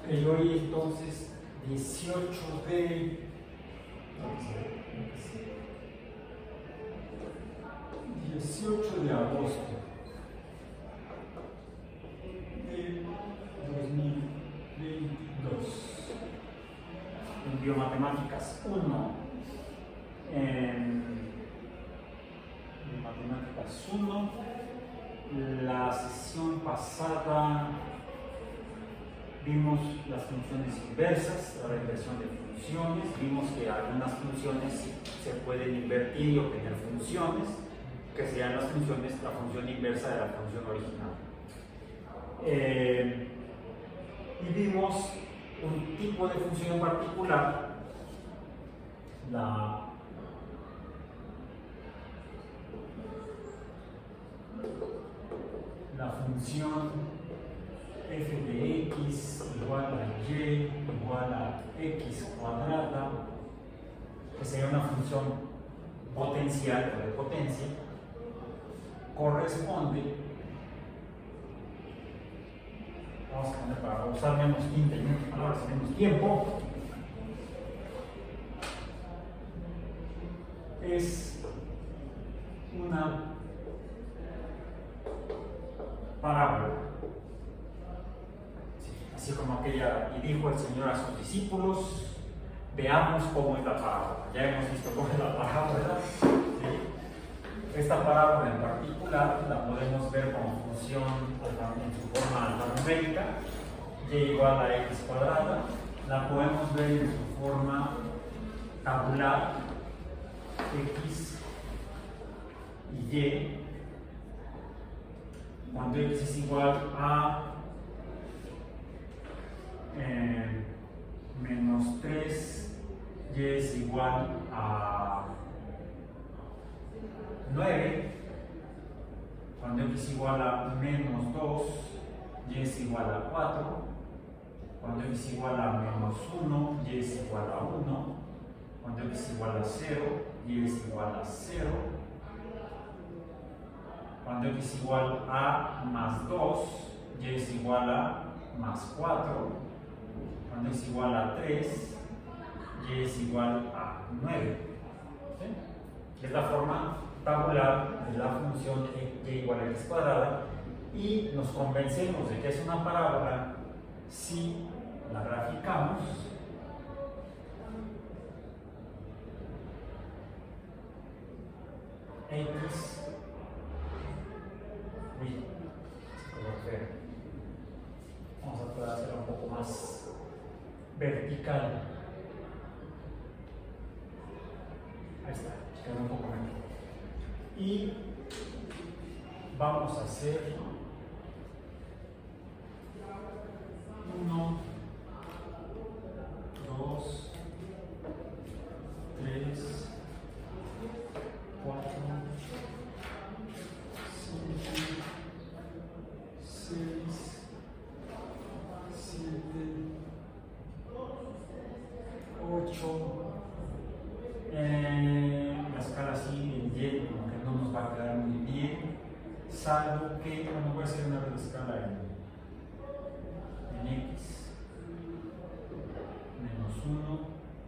Y hoy entonces 18 de... 18 de agosto de 2022. En Biomatemáticas 1. En Biomatemáticas 1. La sesión pasada vimos las funciones inversas, la regresión de funciones. Vimos que algunas funciones se pueden invertir y obtener funciones, que serían las funciones, la función inversa de la función original. Y vimos un tipo de función en particular, la función f de x igual a y igual a x cuadrada, que sería una función potencial o de potencia, corresponde, vamos a poner para usar menos tinta y menos palabras y menos tiempo, es una parábola. Sí, así como aquella, y dijo el Señor a sus discípulos, veamos cómo es la parábola. Ya hemos visto cómo es la parábola. ¿Sí? Esta parábola en particular la podemos ver como función en su forma alfanumérica, y igual a x cuadrada. La podemos ver en su forma tabular, x y y, cuando x es igual a menos 3, y es igual a 9, cuando x es igual a menos 2, y es igual a 4, cuando x es igual a menos 1, y es igual a 1, cuando x es igual a 0, y es igual a 0, cuando x es igual a más 2, y es igual a más 4, cuando x es igual a 3, y es igual a 9. ¿Sí? Es la forma tabular de la función y igual a x cuadrada, y nos convencemos de que es una parábola si la graficamos x. Vamos a poder hacerlo un poco más vertical. Ahí está, queda un poco mejor. Y vamos a hacer 1, 2, 3, 4, 5, 6, 7, 8. La escala así en Y, como que no nos va a quedar muy bien, salvo que, bueno, voy a hacer una vez la escala en X, menos 1,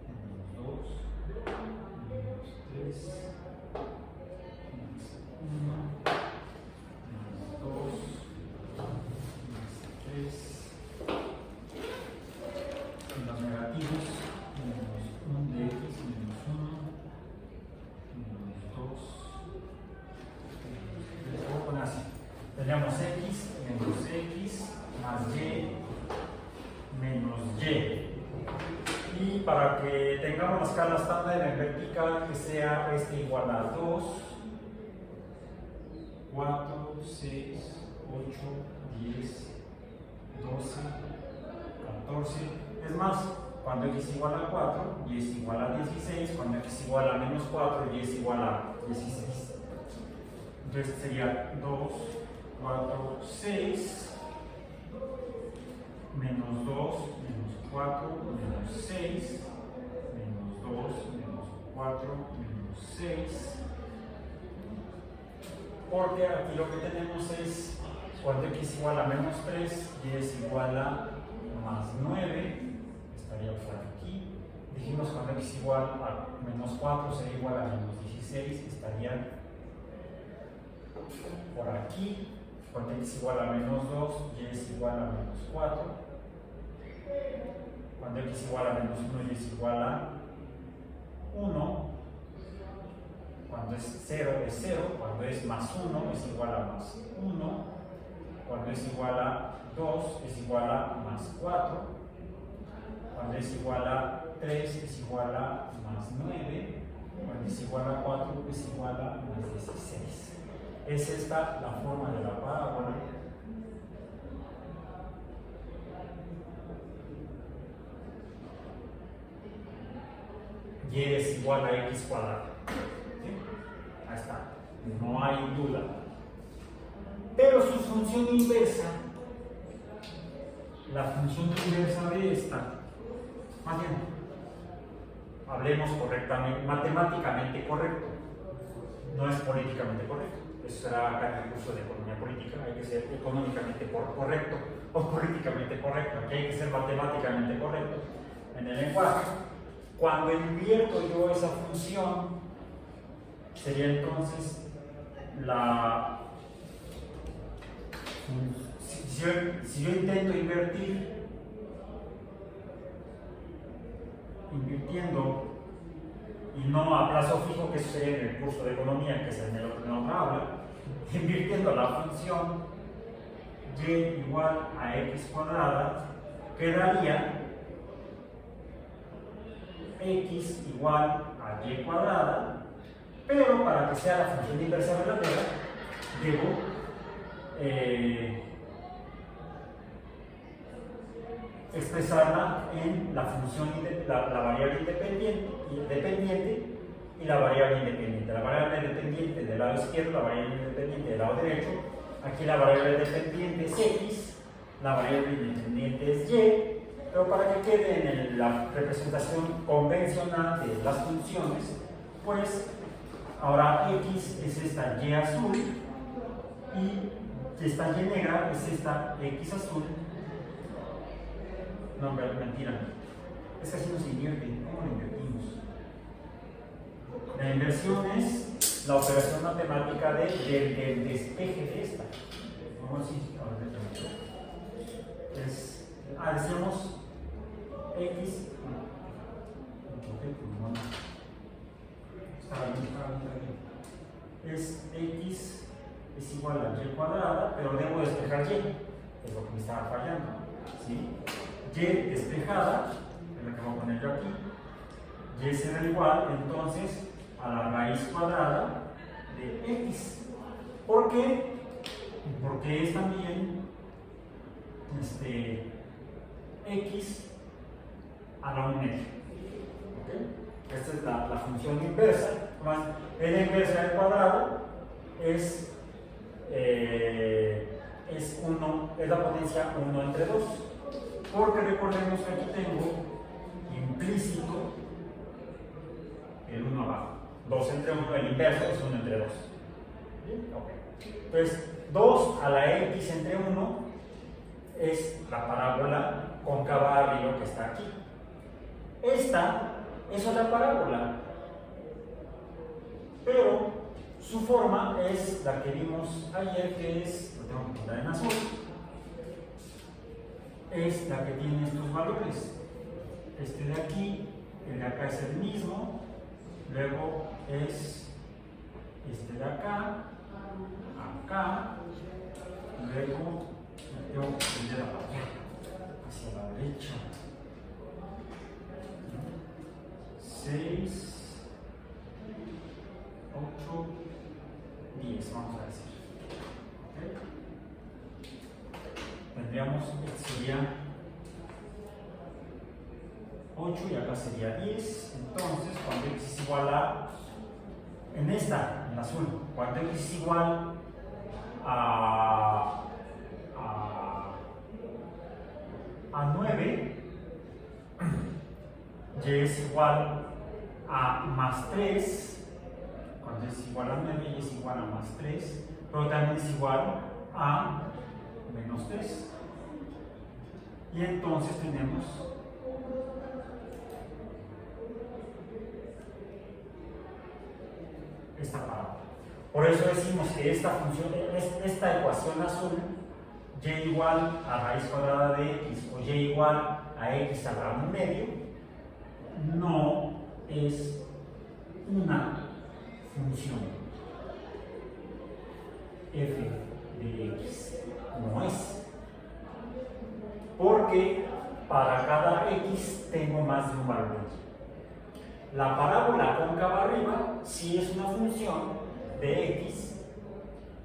menos 2, menos 3, más 1, menos 2, más 3, y los negativos, menos 1 de X, menos 1, menos 2, voy a poner así. Tenemos X menos X más Y menos Y. Y para que tengamos la escala estándar en vertical, que sea este igual a 2, 4, 6, 8, 10, 12, 14. Es más, cuando x es igual a 4, y es igual a 16, cuando x es igual a menos 4, y es igual a 16. Entonces sería 2, 4, 6, menos 2, menos 4, menos 6, menos 2, menos 4, menos 6. Porque aquí lo que tenemos es Cuando x igual a menos 3, y es igual a más 9, estaría por aquí. Dijimos cuando x igual a menos 4 sería igual a menos 16, estaría por aquí. Cuando x igual a menos 2, y es igual a menos 4. Cuando x igual a menos 1, y es igual a 1. Cuando es 0 es 0. Cuando es más 1 es igual a más 1. Cuando es igual a 2 es igual a más 4. Cuando es igual a 3 es igual a más 9. Cuando es igual a 4 es igual a más 16. Es esta la forma de la parábola. Y es igual a x cuadrado. ¿Sí? Ahí está. No hay duda. Pero su función inversa, la función inversa de esta, más bien, hablemos correctamente, matemáticamente correcto, no es políticamente correcto. Eso será acá en el curso de economía política, hay que ser económicamente correcto o políticamente correcto, aquí hay que ser matemáticamente correcto en el lenguaje. Cuando invierto yo esa función, sería entonces la... Si yo intento invirtiendo, y no a plazo fijo, que eso sería en el curso de economía, que es en el otro que no habla, invirtiendo la función y igual a x cuadrada, quedaría x igual a y cuadrada, pero para que sea la función inversa verdadera, debo expresarla en la función, la variable dependiente y la variable independiente. La variable dependiente del lado izquierdo, la variable independiente del lado derecho. Aquí la variable dependiente es x, la variable independiente es y, pero para que quede en la representación convencional de las funciones, pues ahora x es esta y azul y esta y negra es esta x azul. No, mentira. Es que así no se invierte. ¿Cómo lo invertimos? La inversión es la operación matemática del despeje de esta. ¿Cómo así? Decíamos x. Está bien. Es x es igual a y cuadrada, pero debo despejar y. Es lo que me estaba fallando. ¿Sí? Y despejada, es la que voy a poner yo aquí, y será igual entonces a la raíz cuadrada de x. ¿Por qué? Porque es también x a la 1 media. ¿Okay? Esta es la función inversa. Más la inversa del cuadrado es la potencia 1 entre 2. Porque recordemos que aquí tengo implícito el 1 abajo. 2 entre 1, el inverso es 1 entre 2. Okay. Entonces, 2 a la x entre 1 es la parábola cóncava arriba que está aquí. Esta es otra parábola, pero su forma es la que vimos ayer, que es, lo tengo que poner en azul, es la que tiene estos valores. Este de aquí, el de acá es el mismo, luego es este de acá, acá, luego tengo que poner hacia la derecha. 6, 8, 10, vamos a decir. ¿Okay? Tendríamos, sería 8 y acá sería 10. Entonces, cuando x es igual a, en esta, en azul, cuando x es igual a 9, y es igual a más 3, cuando es igual a 9 y es igual a más 3, pero también es igual a menos 3. Y entonces tenemos esta parábola. Por eso decimos que esta función, esta ecuación azul, y igual a raíz cuadrada de x o y igual a x al grado medio, no es una función f de x. No es. Porque para cada x tengo más de un valor aquí. La parábola cóncava arriba sí es una función de x,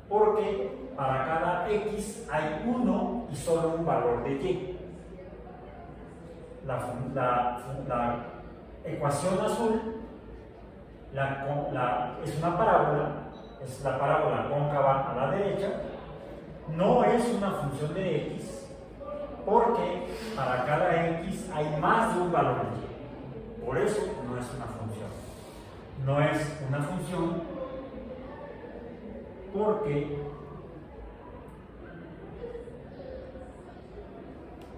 porque para cada x hay uno y solo un valor de y. La ecuación azul es una parábola, es la parábola cóncava a la derecha, no es una función de x, porque para cada x hay más de un valor de y. Por eso no es una función. No es una función porque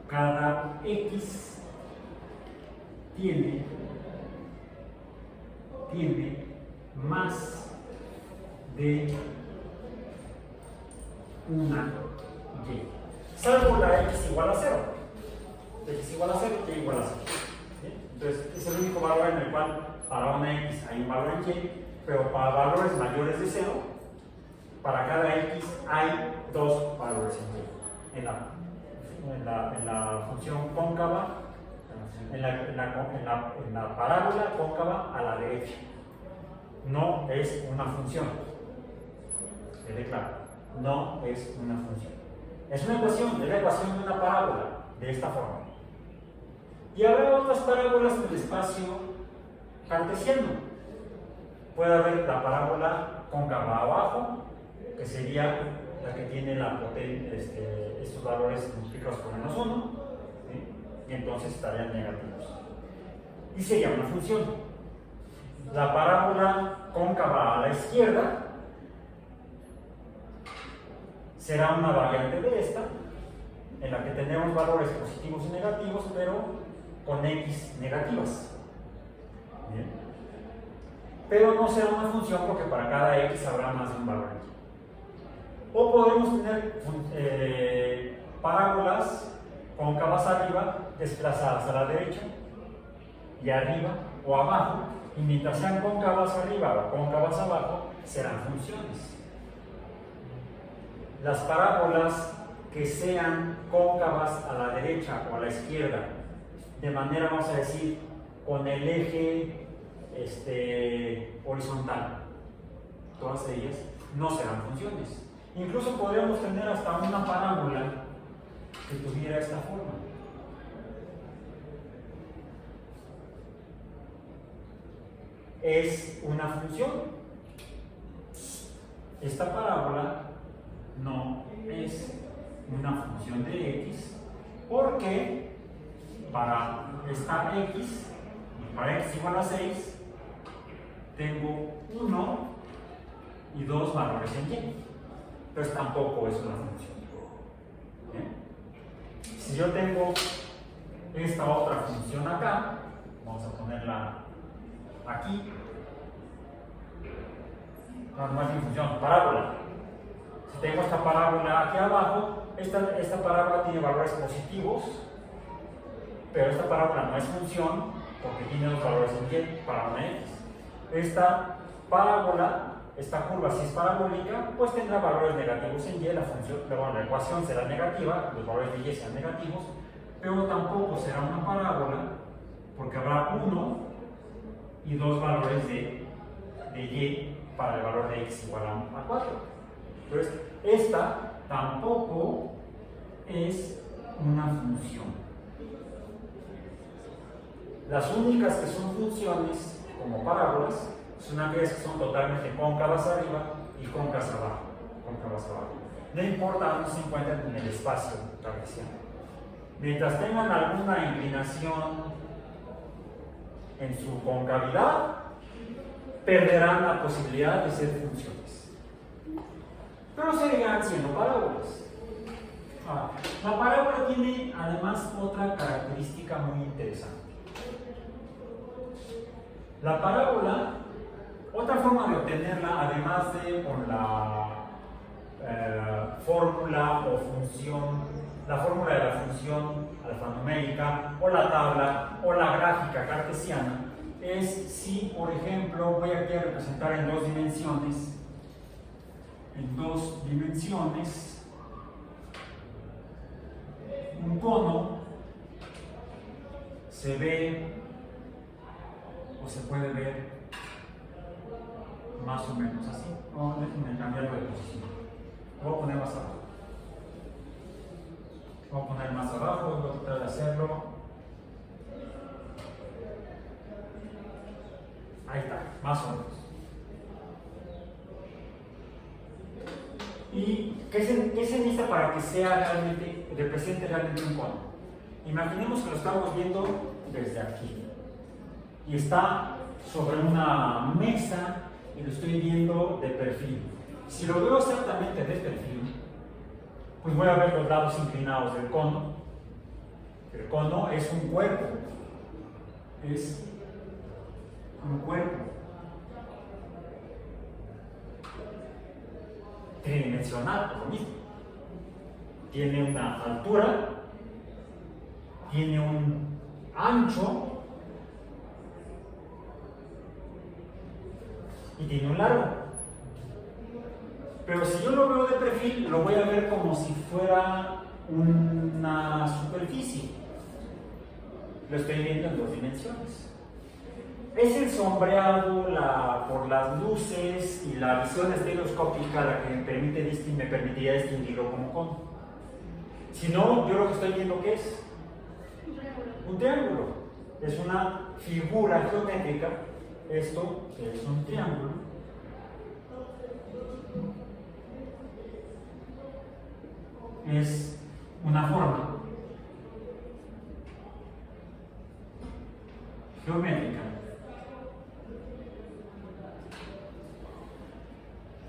cada x tiene más de una y. Salvo la x igual a 0. X igual a 0 y y igual a 0. ¿Sí? Entonces, es el único valor en el cual para una x hay un valor en y, pero para valores mayores de 0, para cada x hay dos valores en y. En la función cóncava, en la parábola cóncava a la derecha. No es una función. Quede claro, no es una función. Es una ecuación, es la ecuación de una parábola, de esta forma. Y habrá otras parábolas del espacio cartesiano. Puede haber la parábola cóncava abajo, que sería la que tiene estos valores multiplicados por menos 1, ¿sí? Y entonces estarían negativos. Y sería una función. La parábola cóncava a la izquierda será una variante de esta, en la que tenemos valores positivos y negativos, pero con x negativas. ¿Bien? Pero no será una función porque para cada x habrá más de un valor aquí. O podemos tener parábolas cóncavas arriba desplazadas a la derecha y arriba o abajo, y mientras sean cóncavas arriba o cóncavas abajo, serán funciones. Las parábolas que sean cóncavas a la derecha o a la izquierda, de manera, vamos a decir, con el eje horizontal, todas ellas no serán funciones. Incluso podríamos tener hasta una parábola que tuviera esta forma. Es una función. Esta parábola no es una función de x, porque para esta x, para x igual a 6, tengo 1 y 2 valores en y. Entonces tampoco es una función. ¿Bien? Si yo tengo esta otra función acá, vamos a ponerla aquí. No es mi función, parábola. Si tengo esta parábola aquí abajo, esta parábola tiene valores positivos, pero esta parábola no es función porque tiene dos valores en y para una x. Esta parábola, esta curva, si es parabólica, pues tendrá valores negativos en y, la ecuación será negativa, los valores de y serán negativos, pero tampoco será una parábola porque habrá 1 y 2 valores de y para el valor de x igual a 4. Entonces, esta tampoco es una función. Las únicas que son funciones como parábolas son aquellas que son totalmente cóncavas arriba y cóncavas abajo. No importa dónde se encuentren en el espacio cartesiano. Mientras tengan alguna inclinación en su concavidad, perderán la posibilidad de ser funciones. Pero seguirán siendo parábolas. La parábola tiene además otra característica muy interesante. La parábola, otra forma de obtenerla, además de con la fórmula o función, la fórmula de la función alfanumérica, o la tabla, o la gráfica cartesiana, es si, por ejemplo, voy aquí a representar en dos dimensiones, un cono se ve o se puede ver más o menos así. Déjenme cambiarlo de posición. Lo voy a poner más abajo. Voy a poner más abajo, voy a tratar de hacerlo. Ahí está, más o menos. ¿Y qué se necesita para que represente realmente un cono? Imaginemos que lo estamos viendo desde aquí y está sobre una mesa y lo estoy viendo de perfil. Si lo veo exactamente de perfil, pues voy a ver los lados inclinados del cono. El cono es un cuerpo, tridimensional, por lo mismo. Tiene una altura, tiene un ancho y tiene un largo. Pero si yo lo veo de perfil, lo voy a ver como si fuera una superficie. Lo estoy viendo en dos dimensiones. Es el sombreado por las luces y la visión estereoscópica la que me permitiría distinguirlo como cono. Si no, yo lo que estoy viendo, ¿qué es? Un triángulo. Es una figura geométrica. Esto es un triángulo. Es una forma geométrica.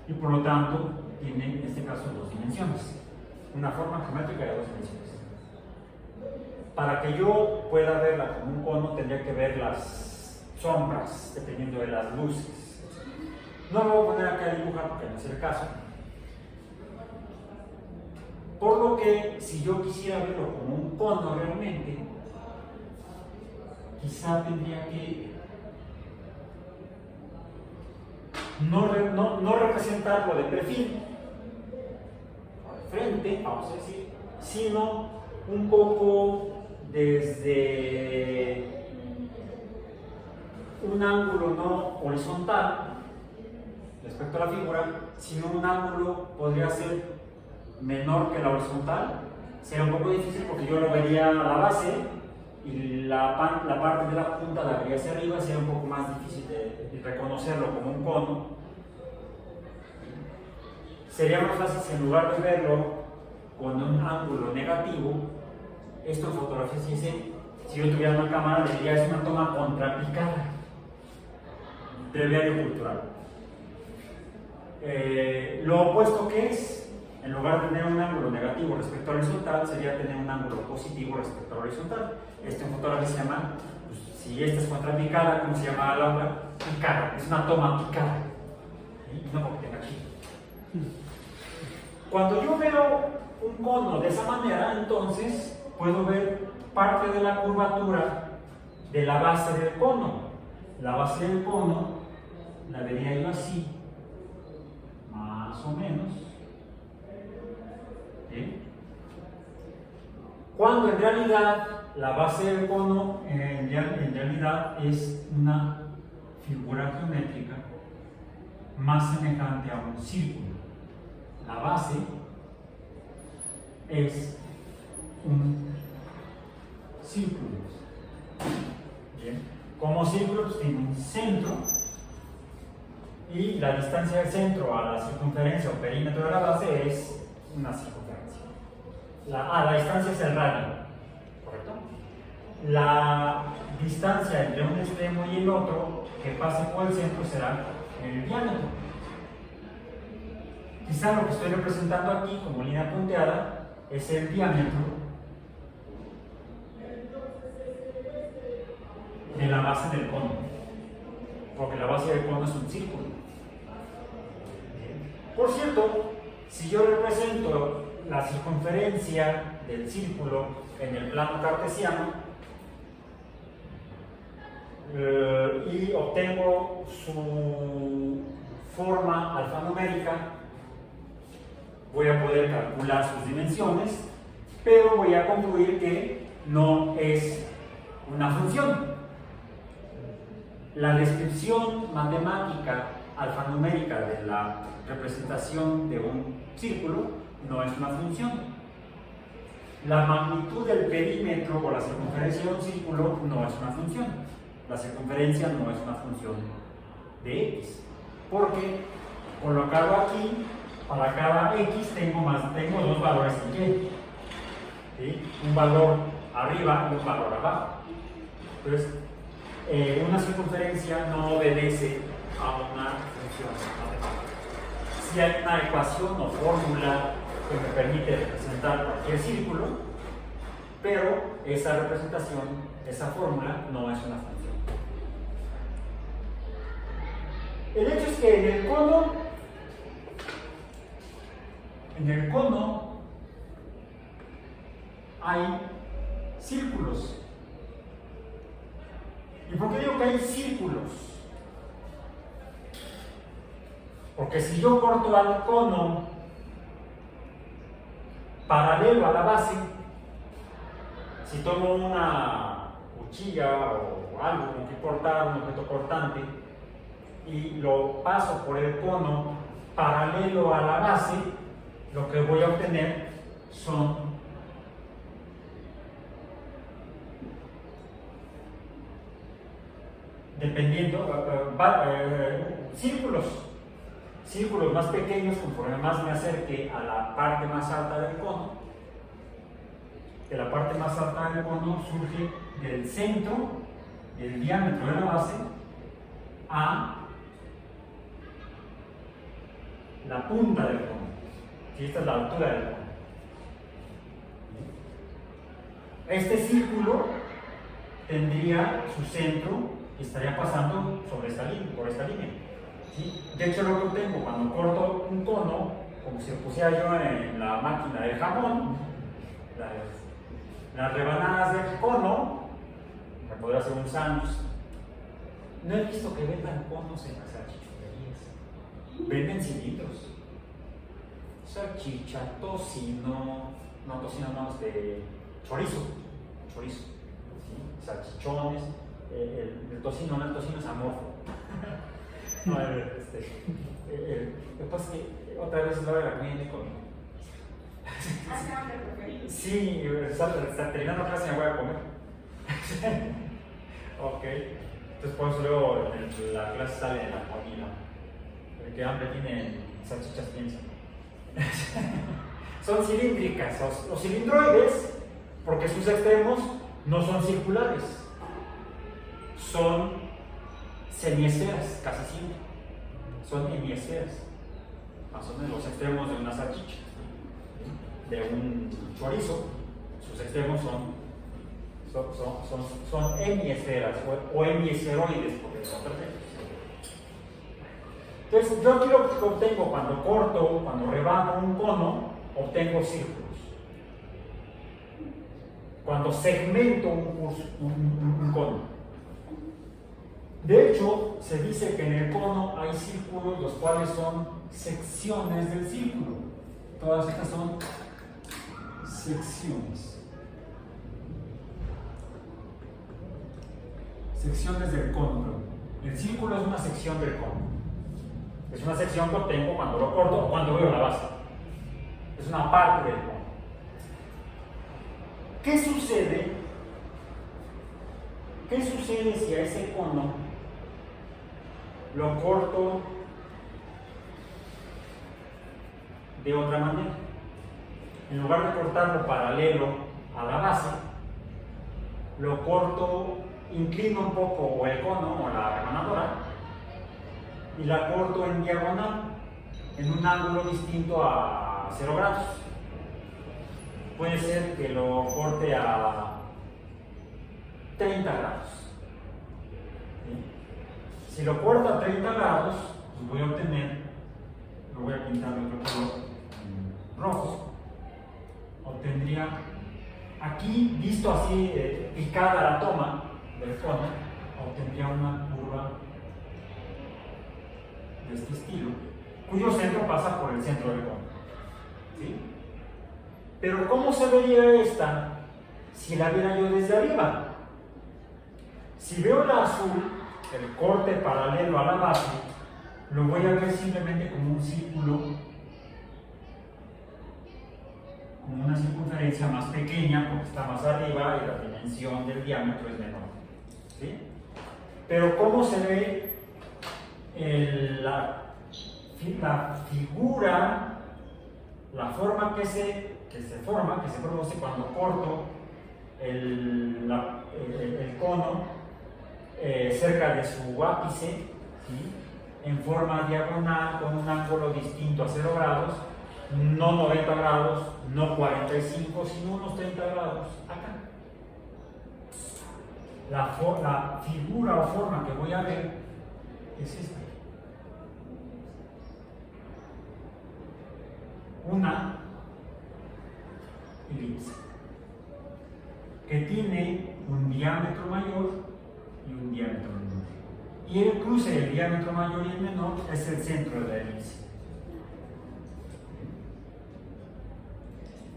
Y por lo tanto tiene en este caso dos dimensiones, una forma geométrica de dos dimensiones. Para que yo pueda verla como un cono tendría que ver las sombras dependiendo de las luces. No lo voy a poner acá a dibujar porque no es el caso. Por lo que si yo quisiera verlo como un cono realmente, quizá tendría que no representarlo de perfil, frente, vamos a decir, sino un poco desde un ángulo no horizontal respecto a la figura, sino un ángulo podría ser menor que la horizontal. Sería un poco difícil porque yo lo vería a la base y la parte de la punta la vería hacia arriba, sería un poco más difícil de reconocerlo como un cono. Sería más fácil si en lugar de verlo con un ángulo negativo, esto en fotografía se dice, si yo tuviera una cámara, diría es una toma contrapicada del breviario cultural. Lo opuesto que es, en lugar de tener un ángulo negativo respecto al horizontal, sería tener un ángulo positivo respecto al horizontal. Esto en fotografía se llama, pues, si esta es contrapicada, ¿cómo se llama la otra? Picada, es una toma picada. Y no porque tenga aquí. Cuando yo veo un cono de esa manera, entonces puedo ver parte de la curvatura de la base del cono. La base del cono la vería yo así, más o menos. ¿Sí? Cuando en realidad la base del cono en realidad es una figura geométrica más semejante a un círculo. La base es un círculo. Bien. Como círculo pues, tiene un centro y la distancia del centro a la circunferencia o perímetro de la base es una circunferencia. La distancia es el radio, ¿correcto? La distancia entre un extremo y el otro que pase por el centro será el diámetro. Quizá lo que estoy representando aquí como línea punteada es el diámetro de la base del cono, porque la base del cono es un círculo. Por cierto, si yo represento la circunferencia del círculo en el plano cartesiano y obtengo su forma alfanumérica, voy a poder calcular sus dimensiones, pero voy a concluir que no es una función. La descripción matemática alfanumérica de la representación de un círculo no es una función. La magnitud del perímetro o la circunferencia de un círculo no es una función. La circunferencia no es una función de x, porque colocado aquí, para cada x tengo dos valores en y, ¿sí? Un valor arriba y un valor abajo. Entonces, una circunferencia no obedece a una función matemática. Si hay una ecuación o fórmula que me permite representar cualquier círculo, pero esa representación, esa fórmula, no es una función. El hecho es que en el cono hay círculos. ¿Y por qué digo que hay círculos? Porque si yo corto al cono paralelo a la base, si tomo una cuchilla o algo con que cortar, un objeto cortante, y lo paso por el cono paralelo a la base, lo que voy a obtener son círculos más pequeños conforme más me acerque a la parte más alta del cono. Que la parte más alta del cono surge del centro, del diámetro de la base, a la punta del cono. Esta es la altura del cono. Este círculo tendría su centro y estaría pasando sobre esta línea, por esta línea. ¿Sí? De hecho, lo que obtengo cuando corto un cono, como si lo pusiera yo en la máquina del jamón, las rebanadas del cono, me podría hacer un sándwich. No he visto que vendan conos en las salchichonerías. Venden cilindros. Salchicha, tocino, de chorizo, ¿sí? Salchichones, el tocino es amorfo. No, lo que pasa es que otra vez la hora de la comida y comí. Sí, terminando la clase me voy a comer. Ok, entonces por eso luego la clase sale de la comida. El que hambre tiene salchichas piensa. Son cilíndricas, los cilindroides, porque sus extremos no son circulares, son semiesferas, casi siempre, son hemiesferas, más o menos los extremos de una salchicha, de un chorizo, sus extremos son hemiesferas o hemiesferoides, porque son perfectos. Entonces, yo aquí lo que obtengo cuando rebano un cono, obtengo círculos. Cuando segmento un cono. De hecho, se dice que en el cono hay círculos, los cuales son secciones del círculo. Todas estas son secciones. Secciones del cono. El círculo es una sección del cono. Es una sección que obtengo cuando lo corto o cuando veo la base. Es una parte del cono. ¿Qué sucede? ¿Qué sucede si a ese cono lo corto de otra manera? En lugar de cortarlo paralelo a la base, lo corto, inclino un poco el cono o la remanadora y la corto en diagonal, en un ángulo distinto a 0 grados. puede ser que lo corte a 30 grados. ¿Sí? Si lo corta a 30 grados, pues voy a obtener, lo voy a pintar de otro color rojo, obtendría aquí, visto así, picada la toma del cono, obtendría una curva de este estilo, cuyo centro pasa por el centro del cono. ¿Sí? Pero ¿cómo se vería esta si la viera yo desde arriba? Si veo la azul, el corte paralelo a la base, lo voy a ver simplemente como un círculo, como una circunferencia más pequeña porque está más arriba y la dimensión del diámetro es menor. ¿Sí? Pero ¿cómo se ve la figura, la forma que se produce cuando corto el cono cerca de su ápice, ¿sí? En forma diagonal con un ángulo distinto a 0 grados, no 90 grados, no 45, sino unos 30 grados acá. La figura o forma que voy a ver es esta. Una elipse que tiene un diámetro mayor y un diámetro menor. Y el cruce del diámetro mayor y el menor es el centro de la elipse.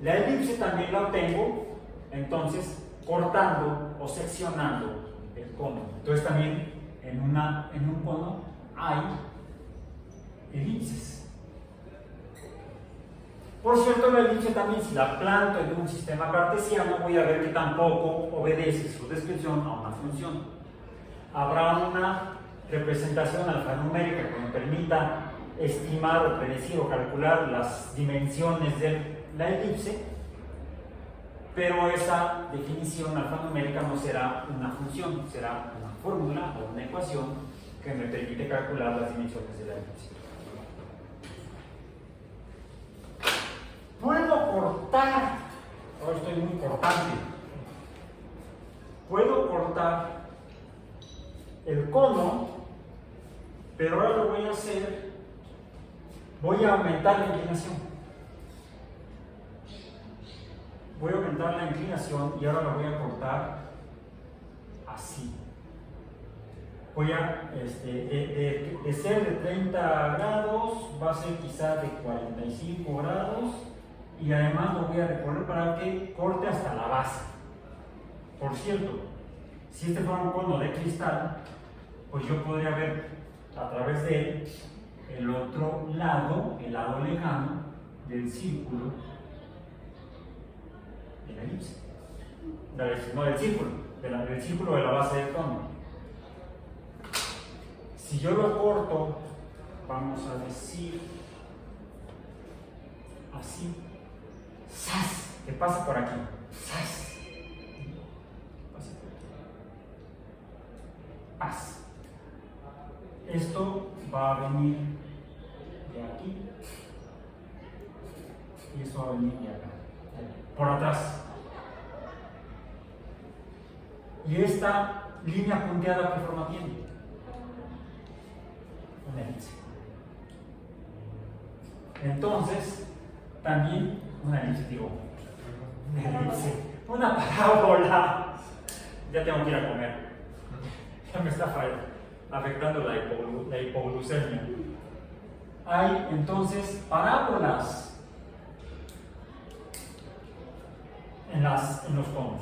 La elipse también la obtengo, entonces, cortando o seccionando el cono. Entonces también en un cono hay elipses. Por cierto, la elipse también, si la planto en un sistema cartesiano, voy a ver que tampoco obedece su descripción a una función. Habrá una representación alfanumérica que me permita estimar o predecir o calcular las dimensiones de la elipse, pero esa definición alfanumérica no será una función, será una fórmula o una ecuación que me permite calcular las dimensiones de la elipse. Puedo cortar, ahora estoy muy cortante, puedo cortar el cono, pero ahora lo voy a hacer, voy a aumentar la inclinación. Voy a aumentar la inclinación y ahora lo voy a cortar así. Voy a, de ser de 30 grados, va a ser quizá de 45 grados y además lo voy a recorrer para que corte hasta la base. Por cierto, si este fuera un cono de cristal, pues yo podría ver a través de él el otro lado, el lado lejano del círculo de la elipse. No del círculo, del círculo de la base del cono. Si yo lo corto, vamos a decir así, ¡zas! Que pase por aquí, ¡zas! Pase por aquí. ¡Paz! Esto va a venir de aquí y esto va a venir de acá, por atrás. Y esta línea punteada, ¿qué forma tiene? Una elipse. Entonces, también una elipse, una parábola. Ya tengo que ir a comer. Ya me está afectando la hipoglucemia. Hay entonces parábolas en los conos,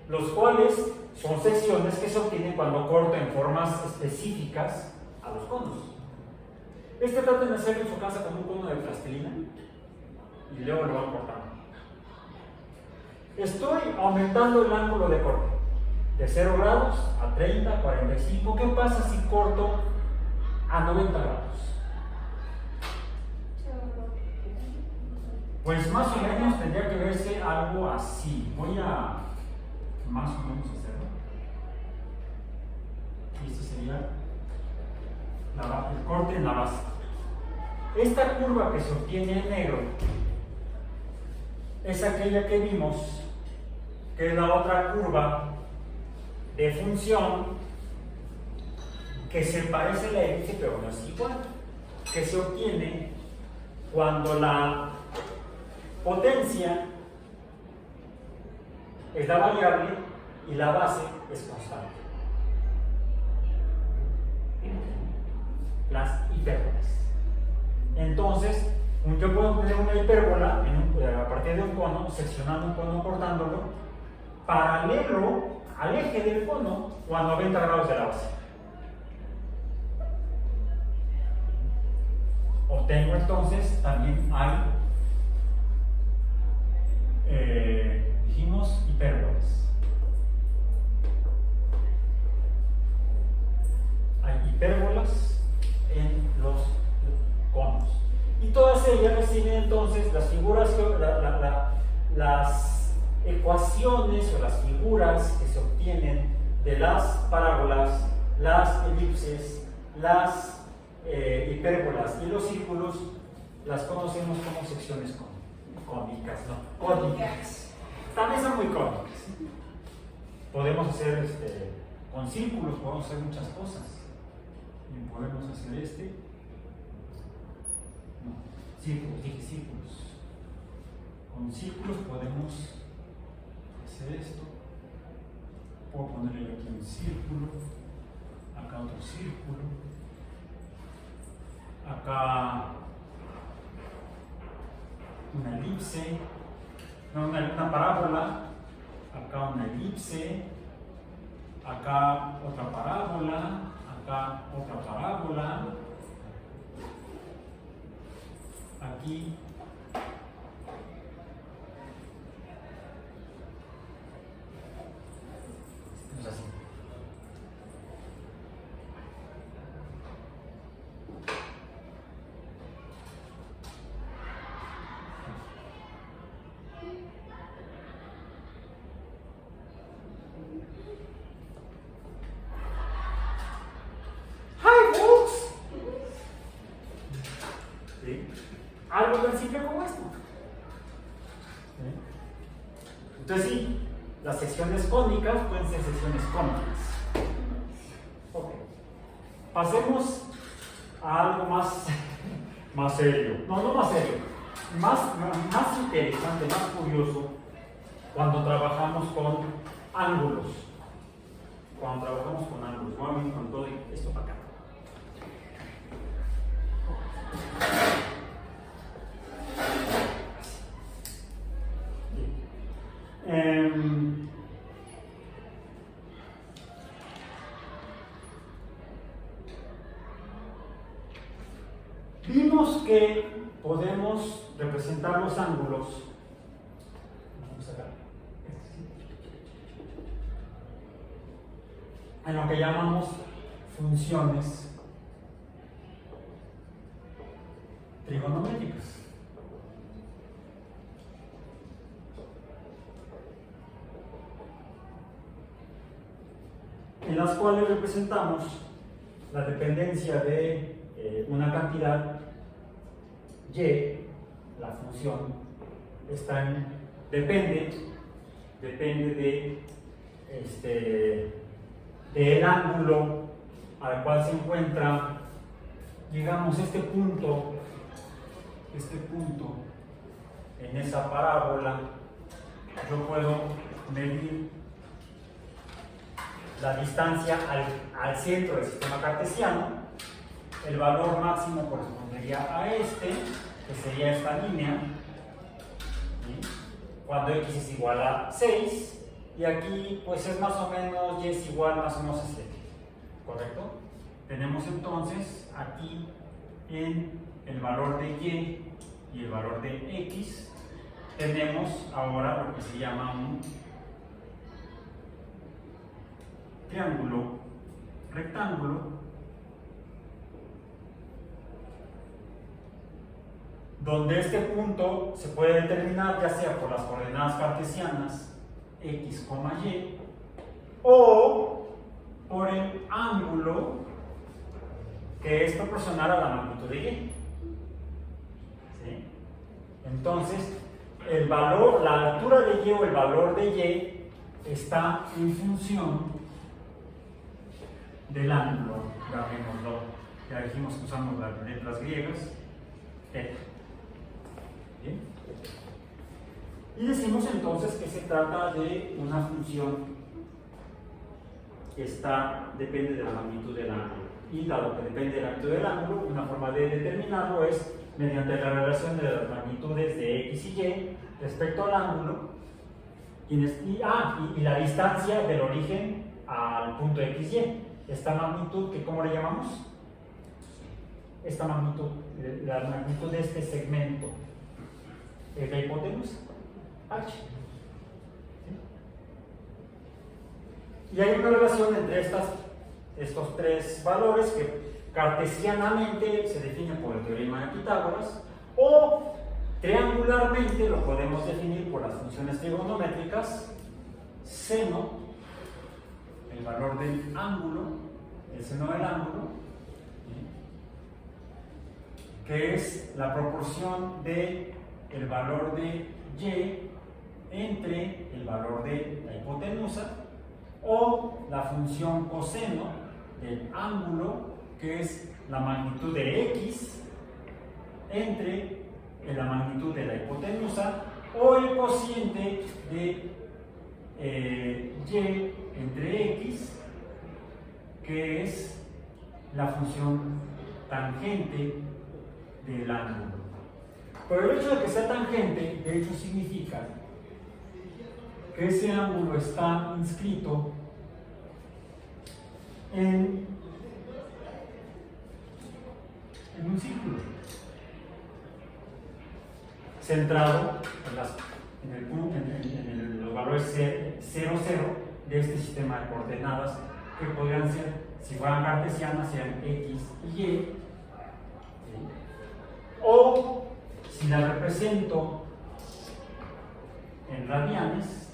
los cuales son secciones que se obtienen cuando corto en formas específicas a los conos. Traten de hacerlo en su casa con un cono de plastilina y luego lo van cortando. Estoy aumentando el ángulo de corte de 0 grados a 30, 45. ¿Qué pasa si corto a 90 grados? Pues más o menos tendría que verse algo así. Voy a más o menos hacerlo. Y esto sería el corte en la base. Esta curva que se obtiene en negro es aquella que vimos, que es la otra curva de función que se parece a la elipse pero no es igual, que se obtiene cuando la potencia es la variable y la base es constante. Las hipérbolas. Entonces, yo puedo tener una hipérbola a partir de un cono, seccionando un cono, cortándolo, paralelo al eje del cono o a 90 grados de la base. Obtengo entonces, también hay, dijimos, hipérbolas. Hay hipérbolas en los conos. Y todas ellas reciben entonces las figuras, las ecuaciones o las figuras que se obtienen de las parábolas, las elipses, las hipérbolas y los círculos, las conocemos como secciones cónicas, ¿no? Cónicas. También son muy cónicas. Podemos hacer con círculos, podemos hacer muchas cosas. Y podemos hacer círculos, dije círculos. Con círculos podemos hacer esto. Puedo ponerle aquí un círculo, acá otro círculo, acá una elipse, no, una parábola, acá una elipse, acá otra parábola, acá otra parábola, aquí es así. Algo tan simple como esto. Entonces sí, las secciones cónicas pueden ser secciones cónicas. Ok. Pasemos a algo más serio. No más serio. Más interesante, más curioso cuando trabajamos con ángulos. Cuando trabajamos con ángulos. Voy a venir con todo esto para acá. Vimos que podemos representar los ángulos. Vamos a ver. En lo que llamamos funciones trigonométricas. En las cuales representamos la dependencia de una cantidad y, la función depende del ángulo al cual se encuentra, digamos, este punto en esa parábola. Yo puedo medir la distancia al centro del sistema cartesiano. El valor máximo correspondería a que sería esta línea, ¿sí? Cuando x es igual a 6, y aquí pues es más o menos y es igual más o menos a 7, ¿correcto? Tenemos entonces aquí en el valor de y el valor de x, tenemos ahora lo que se llama un triángulo rectángulo, donde este punto se puede determinar ya sea por las coordenadas cartesianas x, y o por el ángulo que es proporcional a la magnitud de y. ¿Sí? Entonces, el valor, la altura de y o el valor de y está en función del ángulo, llamémoslo, ya dijimos que usamos las letras griegas, θ. ¿Bien? Y decimos entonces que se trata de una función que depende de la magnitud del ángulo. Y dado que depende de la magnitud del ángulo, una forma de determinarlo es mediante la relación de las magnitudes de x y y respecto al ángulo y la distancia del origen al punto x, y. Esta magnitud, que ¿cómo le llamamos? Esta magnitud, la magnitud de este segmento es la hipotenusa, h. ¿Sí? Y hay una relación entre estos tres valores que cartesianamente se define por el teorema de Pitágoras, o triangularmente lo podemos definir por las funciones trigonométricas seno, el valor del ángulo, el seno del ángulo, que es la proporción de el valor de y entre el valor de la hipotenusa, o la función coseno del ángulo, que es la magnitud de x entre la magnitud de la hipotenusa, o el cociente de y entre x, que es la función tangente del ángulo. Pero el hecho de que sea tangente, de hecho significa que ese ángulo está inscrito en un círculo centrado en los valores 0, 0 de este sistema de coordenadas, que podrían ser, si fueran cartesianas, serían x y y, ¿sí? O si la represento en radianes,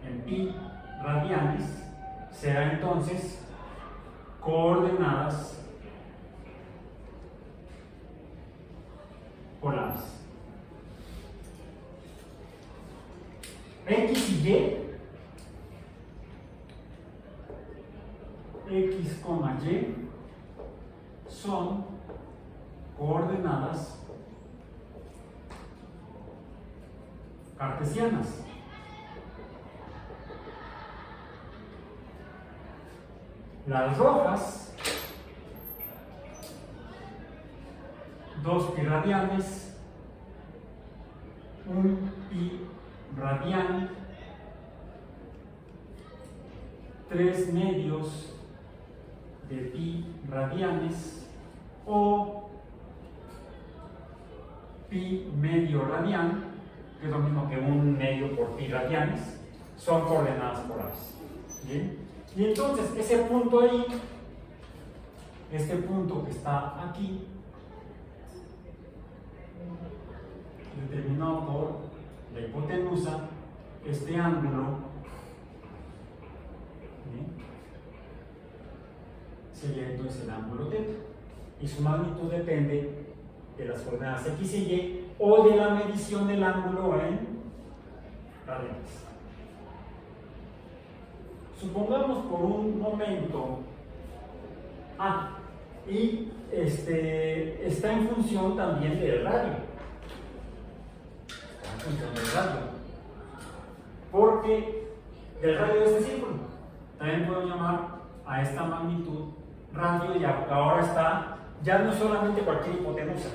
en pi radianes, será entonces coordenadas polares. X y y, x, y son coordenadas cartesianas. Las rojas, 2 pi radianes, 1 pi radian, 3 medios de pi radianes, o pi medio radian, que es lo mismo que 1 medio por pi radianes, son coordenadas polares. ¿Bien? Y entonces ese punto ahí, este punto que está aquí, determinado por la hipotenusa, este ángulo, ¿sí?, sería entonces el ángulo θ, y su magnitud depende de las coordenadas x y y o de la medición del ángulo en radianes. Supongamos por un momento, y está en función también del radio. Está en función del radio. Porque del radio de este círculo. También puedo llamar a esta magnitud radio, y ahora está, ya no solamente cualquier hipotenusa,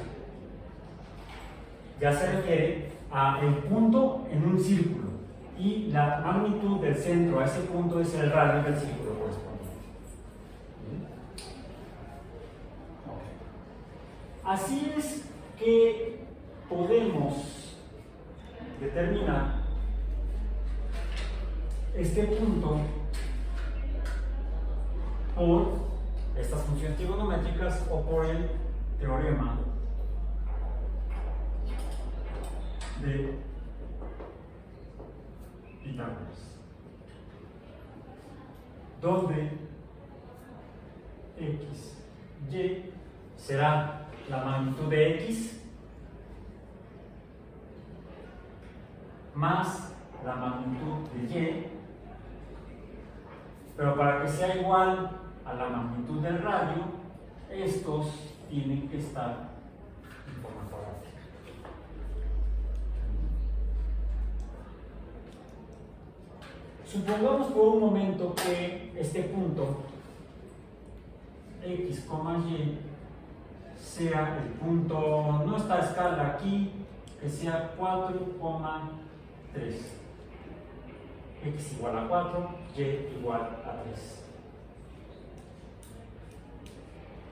ya se refiere a el punto en un círculo. Y la magnitud del centro a ese punto es el radio del círculo correspondiente. Así es que podemos determinar este punto por estas funciones trigonométricas o por el teorema de Pitágoras, donde x, y será la magnitud de x más la magnitud de y, pero para que sea igual a la magnitud del radio, estos tienen que estar en forma cuadrática. Supongamos por un momento que este punto x, y sea el punto, no está a escala aquí, que sea 4,3. X igual a 4, y igual a 3.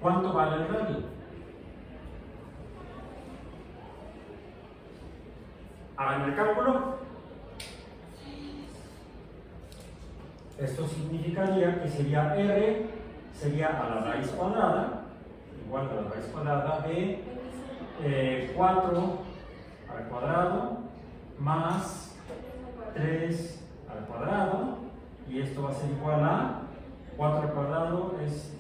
¿Cuánto vale el radio? Hagan el cálculo. Esto significaría que sería R, sería a la raíz cuadrada, igual a la raíz cuadrada de 4 al cuadrado más 3 al cuadrado, y esto va a ser igual a 4 al cuadrado es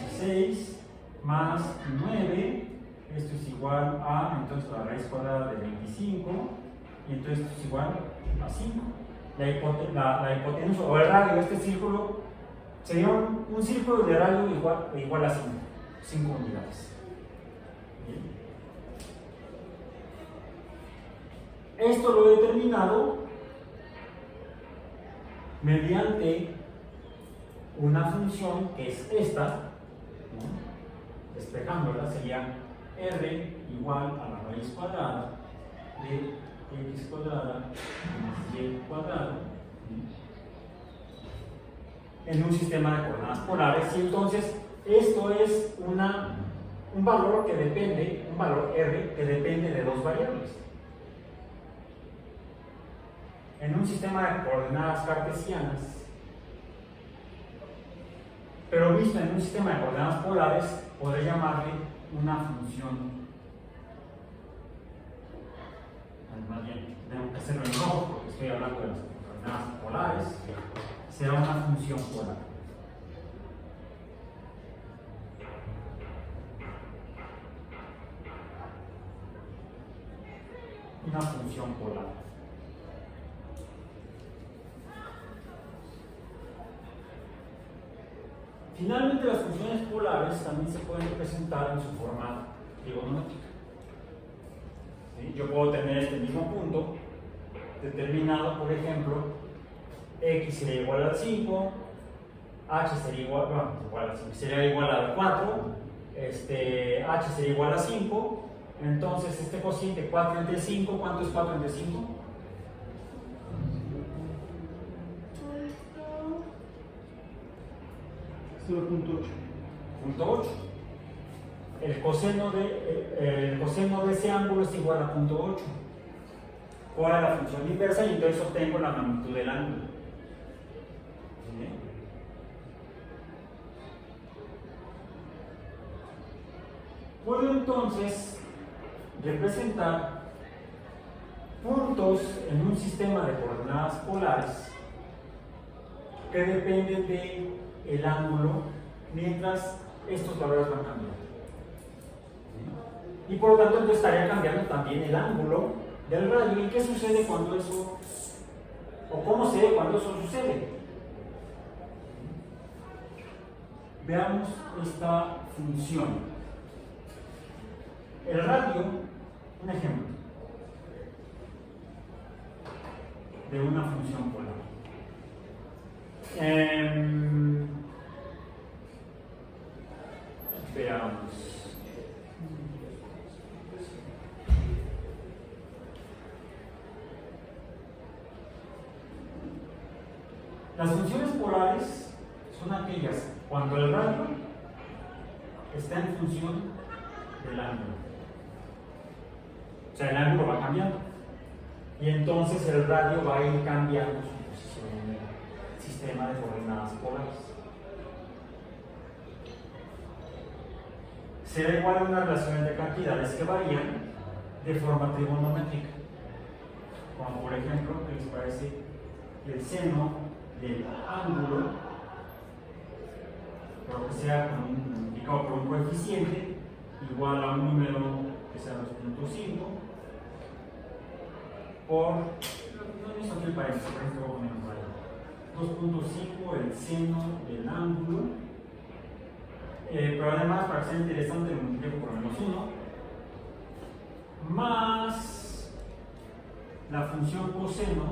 16 más 9, esto es igual a, entonces, la raíz cuadrada de 25, y entonces esto es igual a 5. La hipotenusa o el radio, este círculo, sería un círculo de radio igual a 5 unidades. ¿Bien? Esto lo he determinado mediante una función que es esta, ¿no? Despejándola sería r igual a la raíz cuadrada de x cuadrada más y cuadrado, ¿sí? En un sistema de coordenadas polares, y entonces esto es un valor que depende, un valor r que depende de dos variables. En un sistema de coordenadas cartesianas, pero visto en un sistema de coordenadas polares, podré llamarle una función. Más bien, tengo que hacerlo en rojo porque estoy hablando de las coordenadas polares. Será una función polar. Una función polar. Finalmente, las funciones polares también se pueden representar en su forma trigonométrica. ¿Sí? Yo puedo tener este mismo punto determinado, por ejemplo, x sería igual al 5, h sería igual al 4, h sería igual a 5, entonces este cociente 4 entre 5, ¿cuánto es 4 entre 5? 0.8. El coseno de ese ángulo es igual a 0.8. ¿Cuál es la función inversa? Y entonces obtengo la magnitud del ángulo. ¿Sí? Puedo entonces representar puntos en un sistema de coordenadas polares que dependen del ángulo mientras estos valores van cambiando. ¿Sí? Y por lo tanto, entonces estaría cambiando también el ángulo del radio. ¿Y qué sucede cuando eso, o cómo se ve cuando eso sucede? Veamos esta función. El radio, un ejemplo de una función polar. Veamos. Las funciones polares son aquellas cuando el radio está en función del ángulo. O sea, el ángulo va cambiando. Y entonces el radio va a ir cambiando su posición en el sistema de coordenadas polares. Será igual a una relación entre cantidades que varían de forma trigonométrica. Como por ejemplo, ¿qué les parece? El seno del ángulo, pero que sea multiplicado por un coeficiente igual a un número que sea 2.5, por, no hizo aquí el paréntesis, por esto voy a poner un rayo, 2.5 el seno del ángulo, pero además para que sea interesante lo multiplico por -1, más la función coseno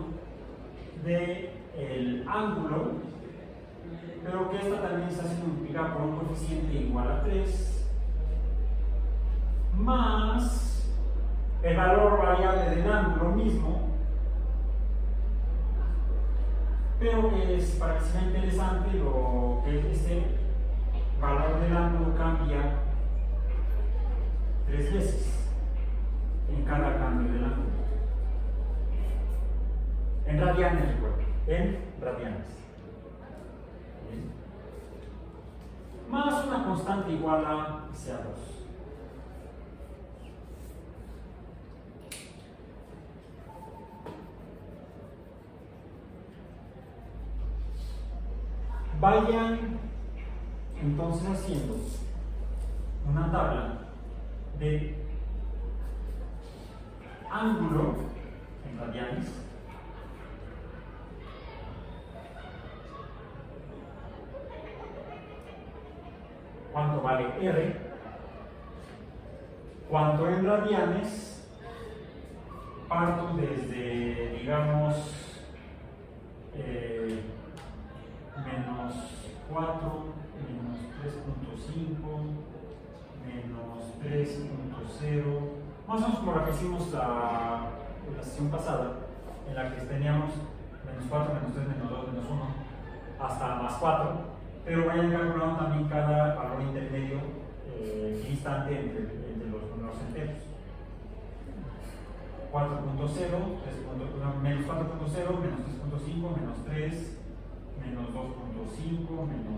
del ángulo, pero que esta también está siendo multiplicada por un coeficiente igual a 3, más el valor variable del ángulo mismo, pero que es, para que sea interesante, lo que este valor del ángulo cambia 3 veces en cada cambio del ángulo. En radianes, recuerdo, en radianes. ¿Bien? Más una constante igual a CA2. Vayan entonces haciendo una tabla de ángulo en radianes, cuánto vale R, cuánto en radianes, parto desde, digamos, menos 4, menos 3.5, menos 3.0, más o menos como la que hicimos la sesión pasada, en la que teníamos menos 4, menos 3, menos 2, menos 1, hasta más 4, pero vayan calculando también cada valor intermedio instante entre los números enteros. 4.0, menos 4.0, menos 3.5, menos 3, menos 2.5, menos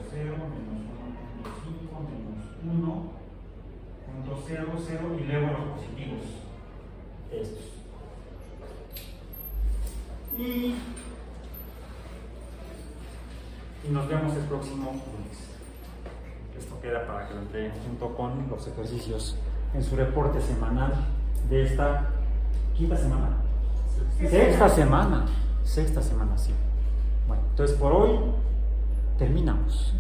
2.0, menos 1.5, menos 1.0, 0 y luego los positivos, estos. Y nos vemos el próximo lunes. Esto queda para que lo entreguen junto con los ejercicios en su reporte semanal de esta quinta semana. Sexta semana, sí. Bueno, entonces por hoy terminamos.